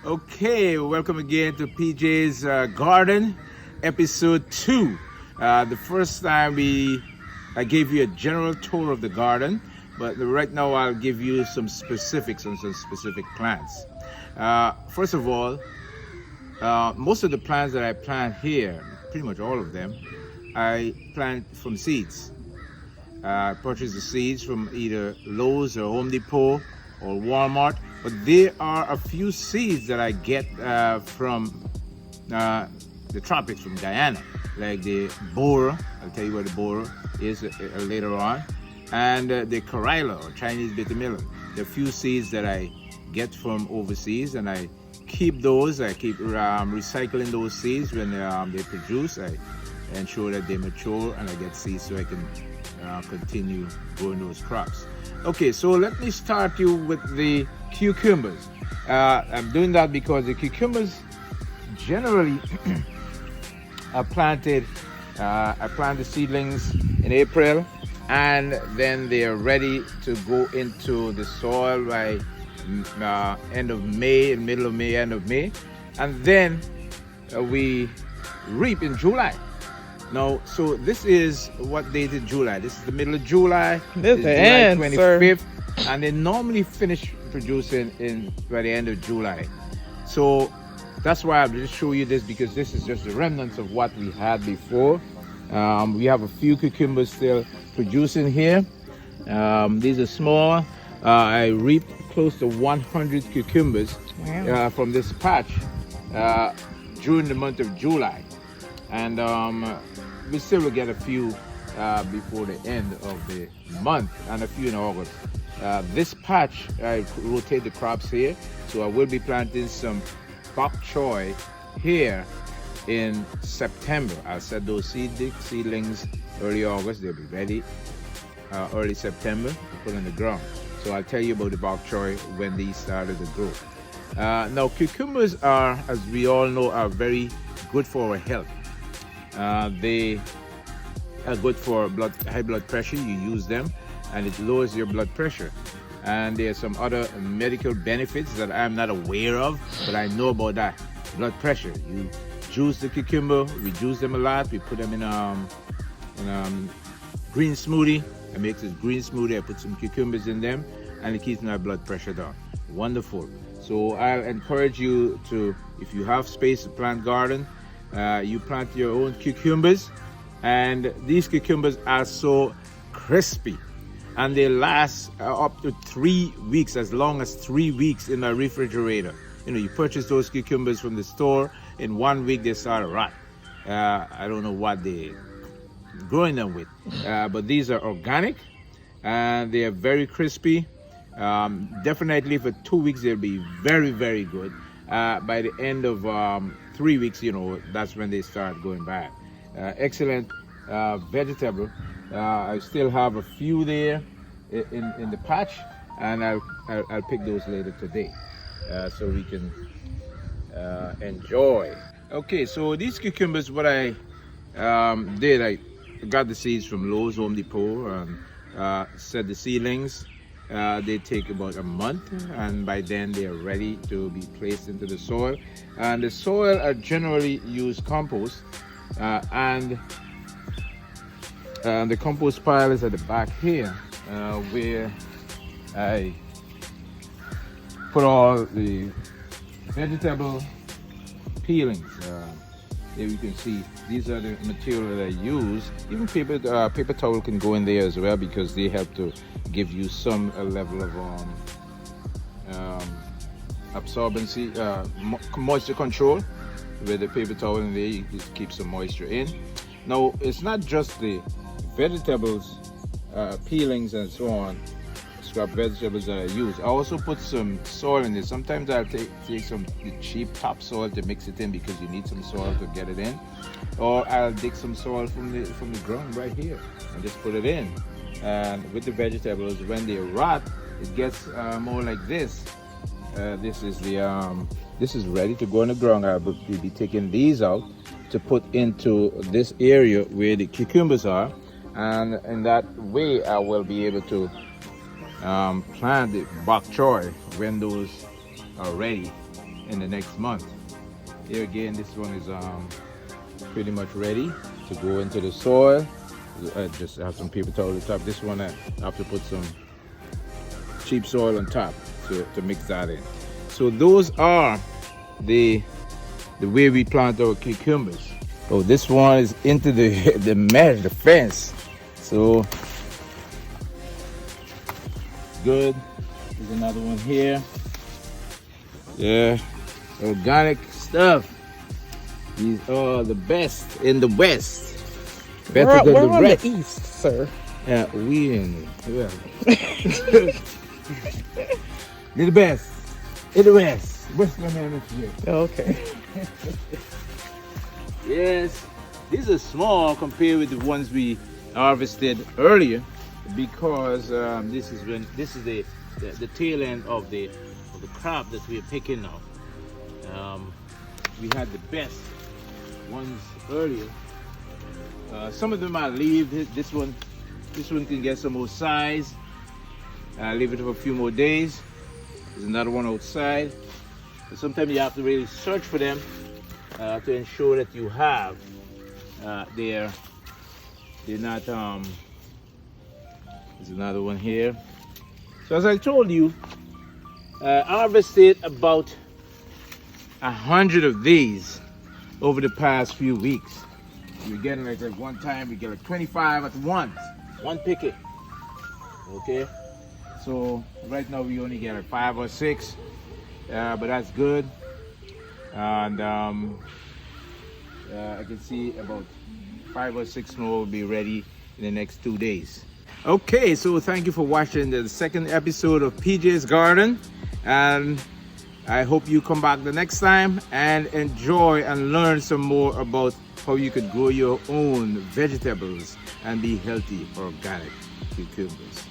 Okay, welcome again to PJ's Garden, episode 2. The first time I gave you a general tour of the garden, but right now I'll give you some specifics on some specific plants. First of all, most of the plants that I plant here, pretty much all of them, I plant from seeds. I purchase the seeds from either Lowe's or Home Depot or Walmart, but there are a few seeds that I get from the tropics, from Guyana, like the borer. I'll tell you where the borer is later on, and the Corolla or Chinese bitter melon. There are a few seeds that I get from overseas, and I keep those. I keep recycling those seeds when they produce. I ensure that they mature, and I get seeds so I can continue growing those crops. Okay, so let me start you with the cucumbers. I'm doing that because the cucumbers generally are planted. I plant the seedlings in April, and then they are ready to go into the soil by end of May, middle of May, end of May, and then we reap in July. Now, so this is what date in July? This is the middle of July. This is the July end, 25th, sir. and they normally finish producing by the end of July. So that's why I'll just show you this, because this is just the remnants of what we had before. We have a few cucumbers still producing here. These are small. I reaped close to 100 cucumbers from this patch during the month of July, and we still will get a few before the end of the month, and a few in August. This patch, I rotate the crops here, so I will be planting some bok choy here in September. I'll set those seedlings early August. They'll be ready early September to put in the ground. So I'll tell you about the bok choy when these started to grow. Now, cucumbers are, as we all know, are very good for our health. They are good for high blood pressure. You use them and it lowers your blood pressure. And there are some other medical benefits that I'm not aware of, but I know about that. Blood pressure. You juice the cucumber. We juice them a lot. We put them in green smoothie. I make this green smoothie. I put some cucumbers in them, and it keeps my blood pressure down. Wonderful. So I'll encourage you to, if you have space to plant garden, you plant your own cucumbers, and these cucumbers are so crispy, and they last up to 3 weeks, as long as 3 weeks in my refrigerator. You know, you purchase those cucumbers from the store, in 1 week they start to rot. I don't know what they're growing them with, but these are organic, and they are very crispy. Definitely for 2 weeks they'll be very, very good. By the end of 3 weeks, you know, that's when they start going bad. Excellent vegetable. I still have a few there in the patch, and I'll pick those later today, so we can enjoy. Okay, so these cucumbers, what I did, I got the seeds from Lowe's, Home Depot, and set the seedlings. They take about a month, and by then they are ready to be placed into the soil. And the soil, I generally use compost, and the compost pile is at the back here, where I put all the vegetable peelings. There you can see these are the material that I use. Even paper towel can go in there as well, because they help to give you some level of absorbency, moisture control. With the paper towel in there, you keep some moisture in. Now, it's not just the vegetables, peelings and so on, scrap vegetables that I use. I also put some soil in there. Sometimes I'll take some cheap topsoil to mix it in, because you need some soil to get it in. Or I'll dig some soil from the ground right here and just put it in. And with the vegetables, when they rot, it gets more like this. This is ready to go in the ground. I will be taking these out to put into this area where the cucumbers are, and in that way I will be able to plant the bok choy when those are ready in the next month. Here again, this one is pretty much ready to go into the soil. I just have some paper towel on top. This one I have to put some cheap soil on top to mix that in. So those are the way we plant our cucumbers. Oh, this one is into the mesh, the fence. So good. There's another one here. Yeah, organic stuff. These are the best in the West. Better than the rest. We're on the East, sir. Yeah, we in well. They're the best in the West. Western Hemisphere. Okay. Yes, these are small compared with the ones we harvested earlier, because this is the tail end of the crop that we are picking now. We had the best ones earlier. Some of them I leave. This one can get some more size. Leave it for a few more days. There's another one outside. But sometimes you have to really search for them to ensure that you have. They're not. There's another one here. So as I told you, I harvested about 100 of these over the past few weeks. You're getting like one time we get like 25 at once, one picket. Okay, so right now we only get like 5 or 6, but that's good. And I can see about 5 or 6 more will be ready in the next 2 days. Okay, so thank you for watching the second episode of PJ's Garden, and I hope you come back the next time and enjoy and learn some more about how you could grow your own vegetables and be healthy organic cucumbers.